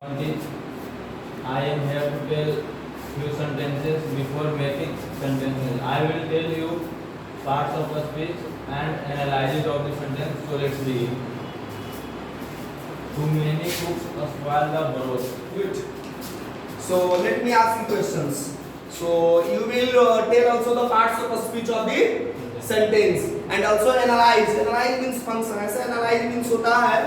This I am here to tell few sentences before making sentences. I will tell you parts of a speech and analysis of the sentence. So let's begin. Too many cooks spoil the broth. Good. So let me ask you questions. So you will tell also the parts of a speech of the sentence and also analyze. Analyze means function. ऐसा analyze means होता है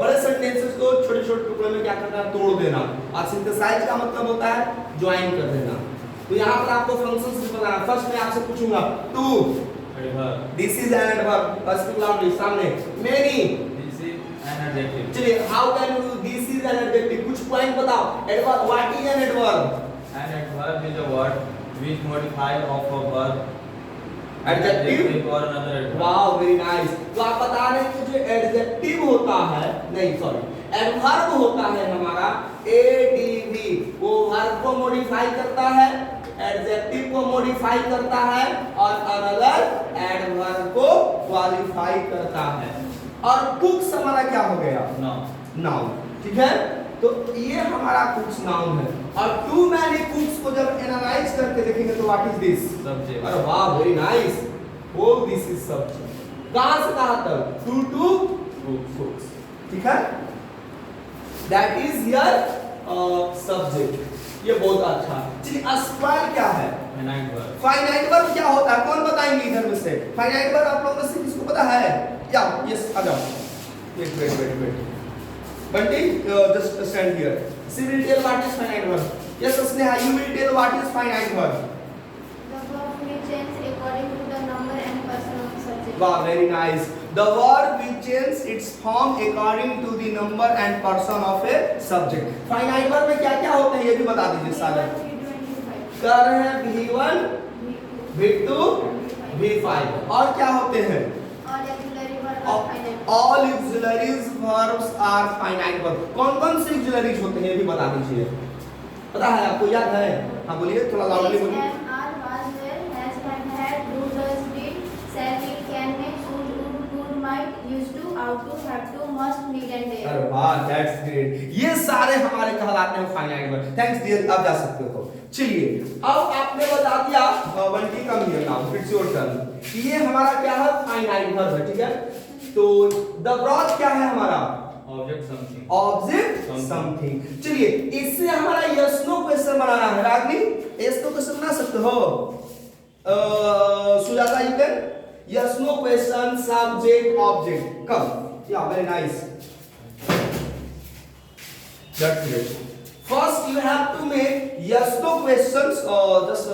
बड़े sentences को छोटे छोटे टुकड़ों में क्या करना, तोड़ देना. और synthesize का मतलब होता है ज्वाइन कर देना. तो यहाँ पर आपको functions भी बताना. फर्स्ट मैं आपसे पूछूंगा to. This is an adverb. Speak loudly. सामने. Many. This is an adjective. चलिए how can you this is an adjective. कुछ point बताओ. Adverb. What is an adverb? An adverb is a word which modifies of a verb. Adjective or another adverb. Wow very nice. तो आप बता रहे हैं कि जो एडजेक्टिव होता है, नहीं सॉरी, एडवर्ब होता है हमारा एडीवी, वो वर्ब को मॉडिफाई करता है, एडजेक्टिव को मॉडिफाई करता है और अनदर एडवर्ब को क्वालिफाई करता है. और कुक्स हमारा क्या हो गया? नाउन. ठीक है, तो ये हमारा कुक्स नाउन है. और टू मैनी कुक्स को जब एनालाइज करके देखेंगे तो व्हाट इज दिस? सब्जेक्ट. अरे वाह वेरी नाइस. वो दिस इज सब्जेक्ट. कहां से कहां तक? Two cooks. ठीक है, दैट इज योर सब्जेक्ट. ये बहुत अच्छा है. चलिए स्पॉइल क्या है? Finite verb. फाइनाइट वर्ब क्या होता है? कौन बताएंगे इधर में से? फाइनाइट वर्ब आप लोगों में से किसको पता है? या यस आ जाओ. Wait Bunty, just stand here. She will tell what is finite verb. Yes, Sneha, you will tell what is finite verb. The verb may change according to the number and person of the subject. Wow, very nice. The verb will change its form according to the number and person of a subject. Finite verb में क्या-क्या होते हैं ये भी बता दीजिए सारे. कर रहे हैं V1, V2, V5 और क्या होते हैं? All auxiliary verbs are finite verb. कौन-कौन से auxiliaries होते हैं ये भी बता दीजिए. पता है आपको, याद है? हाँ बोलिए, थोड़ा लाउडली बोलिए. अरे वाह, that's great. ये सारे हमारे कहलाते हैं फाइनाइट वर्ब. थैंक्स डियर, आप जा सकते हो. चलिए, अब आपने बता दिया Bunty come here now, it's your turn. ये हमारा क्या है? फाइनाइट वर्ब है. ठीक है, तो द ब्रॉथ क्या है हमारा? Object something. Object something. चलिए, इससे हमारा यस नो क्वेश्चन बनाना है. रागनी, यस नो क्वेश्चन बना सकते हो? Sujata, you can. Yes no question subject object. Come. Yeah very nice. That's great. First you have to make yes no questions. Just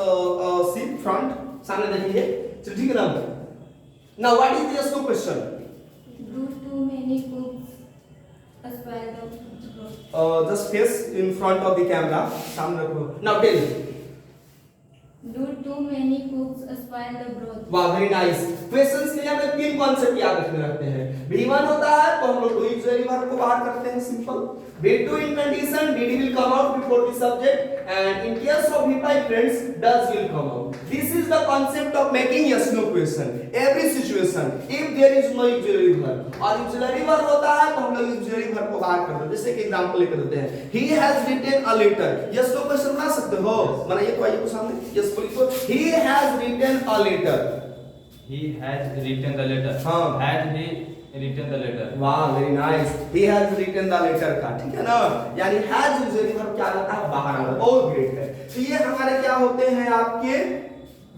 see front, सामने देखिए. चलो ठीक है ना. Now what is the yes no question? Do too many cooks spoil the broth? Just face in front of the camera. सामने रखो. Now tell. Do too many cooks spoil the broth? वाह very nice. Questions के लिए हमें तीन concept याद रखते हैं. V1 होता है तो हम लोग डू ऑक्सिलरी वर्ब को बाहर करते हैं, simple. V2 in condition DD will come out before the subject, and in case of V5 friends does will come out. This is the concept of making yes no question. Every situation if there is no auxiliary verb और auxiliary verb होता है तो हम लोग auxiliary verb को बाहर कर देते हैं. जैसे कि एग्जांपल लेकर देते हैं. He has written a letter. yes no question बना सकते हो. बनाइए तो आइए को सामने. yes बोलिए तो. He has written a letter. He has written the letter. हाँ. Has he written the letter? वाह very nice. He has written the letter का, ठीक है ना. यानी has auxiliary verb क्या आता है? बाहर आता है. बहुत ग्रेट है. तो ये हमारे क्या होते हैं आपके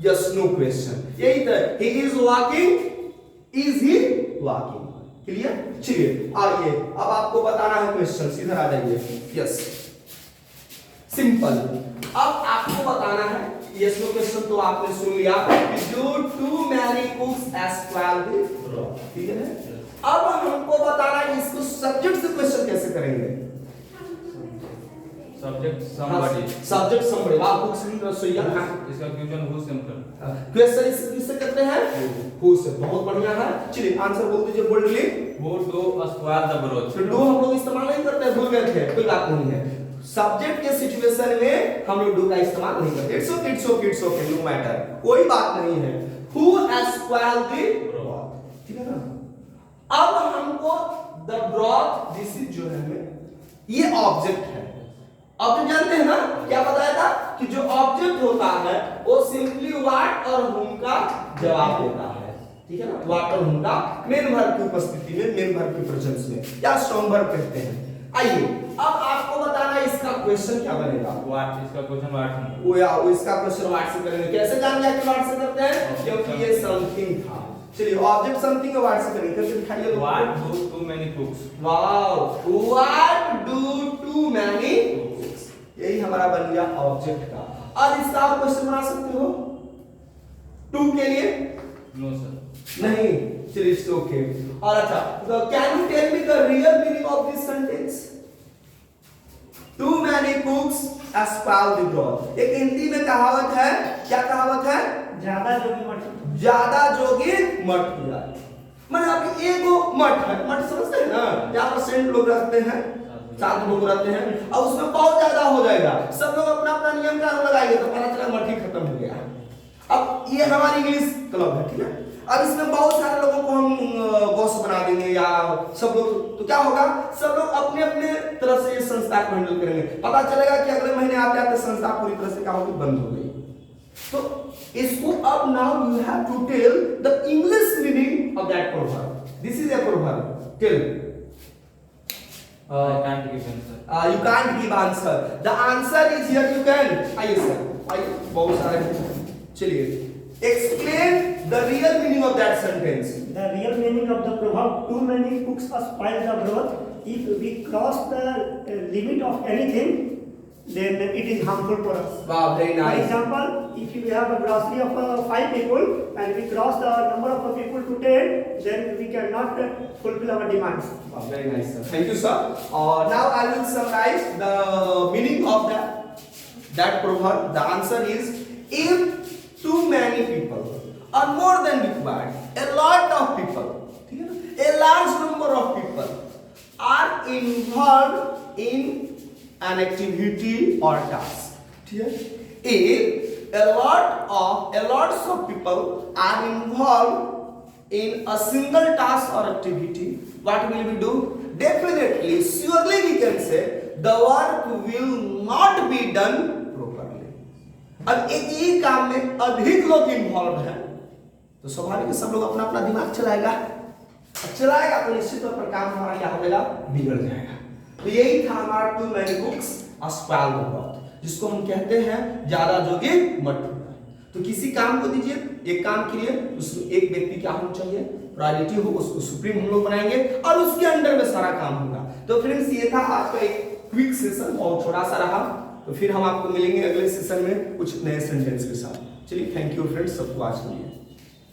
yes no question. यही तो he is walking, is he walking. Clear? चलिए आइए, अब आपको बताना है क्वेश्चन. इधर आ जाइए. Yes, simple. अब आपको बताना है yes no question. तो आपने सुन लिया कि do too many cooks spoil the broth. ठीक है. अब हमको बताना है इसको सब्जेक्ट से क्वेश्चन कैसे करेंगे. Subject somebody. Subject somebody. वाह, कुक्स इन रसोइया. इसका क्वेश्चन हु सिंपल. क्वेश्चन इससे करते हैं हु से. बहुत बढ़िया है. चलिए आंसर बोल दीजिए boldly. Who do spoil the broth? तो डू हम लोग इस्तेमाल नहीं करते, भूल गए थे, कोई बात नहीं है. सब्जेक्ट के सिचुएशन में हम लोग डू का इस्तेमाल नहीं करते. It's okay, it's okay, it's okay, no matter, कोई बात नहीं है. Who spoil the broth. ठीक है ना. अब हमको द ब्रॉथ, दिस इज जो है हमें ये ऑब्जेक्ट है। ऑब्जेक्ट जानते हैं ना, क्या बताया था कि जो ऑब्जेक्ट होता है वो सिंपली व्हाट और हुम का जवाब देता है, ठीक है ना। व्हाट और हुम का मेन वर्ब की उपस्थिति में, मेन वर्ब की प्रेजेंस में, या स्ट्रांग वर्ब कहते हैं। आइए अब आपको बताना है इसका क्वेश्चन क्या बनेगा। व्हाट, इसका क्वेश्चन व्हाट से। वो इसका क्वेश्चन व्हाट से करेंगे। कैसे जान लिया कि व्हाट से करते हैं, क्योंकि ये समथिंग था। चलिए ऑब्जेक्ट समथिंग को व्हाट से करेंगे, करके दिखाइए। What do too many cooks. Wow, what do too many cooks, यही हमारा बन गया ऑब्जेक्ट का। और इसका आप क्वेश्चन बना सकते हो टू के लिए। नो सर, नहीं, चलिए इट्स ओके। और अच्छा, can you tell me the real meaning of this sentence. Too many cooks spoil the broth. एक हिंदी में कहावत है, क्या कहावत है, ज्यादा जोगी मत ज्यादा जोगी मठ पूजा। मतलब अभी एगो मठ है, मठ समझते हैं ना, यहाँ पर सेंट लोग रहते हैं, 7 लोग रहते हैं, और उसमें बहुत ज्यादा हो जाएगा, सब लोग अपना अपना नियम कानून लगाएंगे तो पता चला मठ ही खत्म हो गया। अब ये हमारी इंग्लिश क्लब है, ठीक है। अब इसमें बहुत सारे लोगों को हम बॉस बना देंगे या सब लोग, तो क्या होगा, सब लोग अपने अपने तरफ से इस संस्था को हैंडल करेंगे। पता चलेगा कि अगले महीने आते आते संस्था पूरी तरह से क्या होगी, बंद हो गई। तो इसको अब now you have to tell the English meaning of that proverb. This is a proverb, tell. I can't give answer. You can't give answer. The answer is here. You can. आइए सर, आइए, बहुत सारे। चलिए, explain the real meaning of that sentence. The real meaning of the proverb, too many cooks spoil the broth. If we cross the limit of anything, then it is harmful for us. Wow, very For nice. example, if we have a grocery of 5 people and we cross the number of people to 10, then we cannot fulfill our demands. Wow, very nice, sir. Thank you, sir. Now I will summarize the meaning of that proverb. The answer is, if too many people or more than required, a lot of people, a large number of people are involved in an activity or task. If a lots of people are involved in a single task or activity, what will we do? Definitely, surely we can say the work will not be done properly. अब एक ही काम में अधिक लोग involve हैं तो स्वाभाविक है सब लोग अपना अपना दिमाग चलाएगा तो निश्चित तौर पर काम हमारा क्या हो जाएगा, बिगड़ जाएगा। तो यही था हमारा too many cooks spoil the broth, जिसको हम कहते हैं ज्यादा जोगी मठ पूजा। तो किसी काम को दीजिए, एक काम के लिए उसमें एक व्यक्ति क्या होना चाहिए, प्रायोरिटी हो, उसको सुप्रीम हम लोग बनाएंगे और उसके अंडर में सारा काम होगा। तो फ्रेंड्स ये था आपका एक क्विक सेशन, और छोटा सा रहा। तो फिर हम आपको मिलेंगे अगले सेशन में कुछ नए सेंटेंस के साथ। चलिए, थैंक यू फ्रेंड्स, सबको आज के लिए।